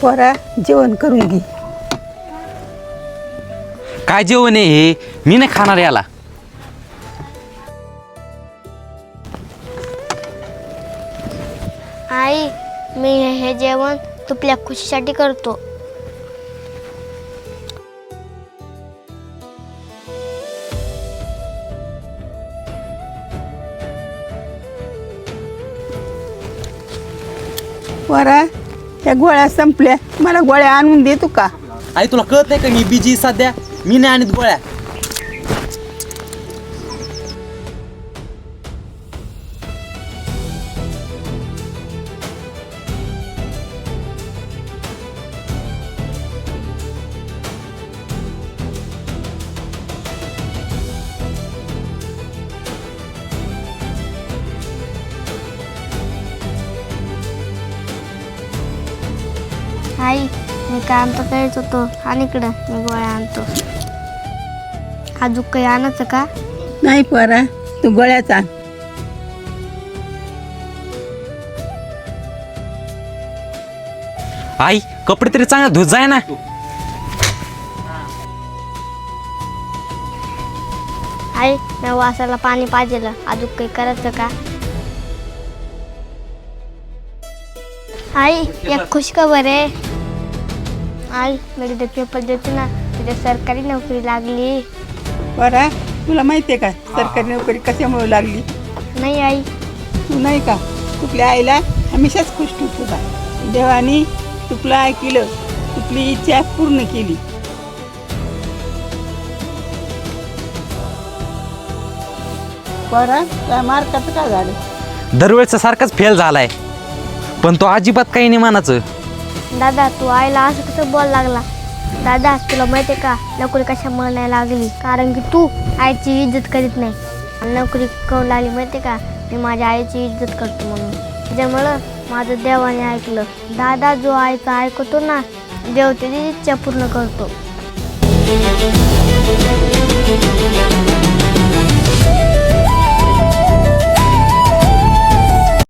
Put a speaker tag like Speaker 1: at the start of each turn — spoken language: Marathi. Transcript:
Speaker 1: पोरा जेवण करून घे.
Speaker 2: काय जेवण आहे हे? मी नाही खाणार याला.
Speaker 3: आई, मी हे जेवण तुपल्या खुशीसाठी करतो.
Speaker 1: पोरा त्या गोळ्या संपल्या, मला गोळ्या आणून देतो का?
Speaker 2: आई तुला कळत नाही का मी बिजी सध्या? मी नाही आणत गोळ्या.
Speaker 3: आई, मी काय आणतो करायच होतो आणि इकडं मी गोळ्या आणतो. अजून काही आणायचं का?
Speaker 1: नाही पोरा, तू गोळ्याच आण.
Speaker 2: आई कपडे तरी चांगले धुत जाय ना.
Speaker 3: आई, मी वासाला पाणी पाहिजे. अजून काही करायचं का? आई, एक खुश खबर आहे. आई, मी तिथे पेपर देते ना, तिथे सरकारी नोकरी लागली.
Speaker 1: पोरा तुला माहिती आहे का सरकारी नोकरी कशामुळे लागली?
Speaker 3: नाही आई.
Speaker 1: तू नाही का तुपल्या आईला हमेशाच खुश ठेवतो का? देवानी तुला ऐकलं, तुपली इच्छा पूर्ण केली. पोरा त्या मार्काचं काय झालं?
Speaker 2: दरवेळेचा सारखाच फेल झालाय, पण तो अजिबात काही नाही मानाचं.
Speaker 3: दादा, तू आईला असं कसं बोल लागला? दादा, तुला माहिती आहे का नोकरी कशामुळे नाही लागली? कारण की तू आईची इज्जत करीत नाही. आणि नोकरी करून लागली माहिती आहे का? मी माझ्या आईची इज्जत करतो म्हणून. त्याच्यामुळं माझं देवाने ऐकलं. दादा जो आईचं ऐकतो ना, देव त्याची इच्छा पूर्ण करतो.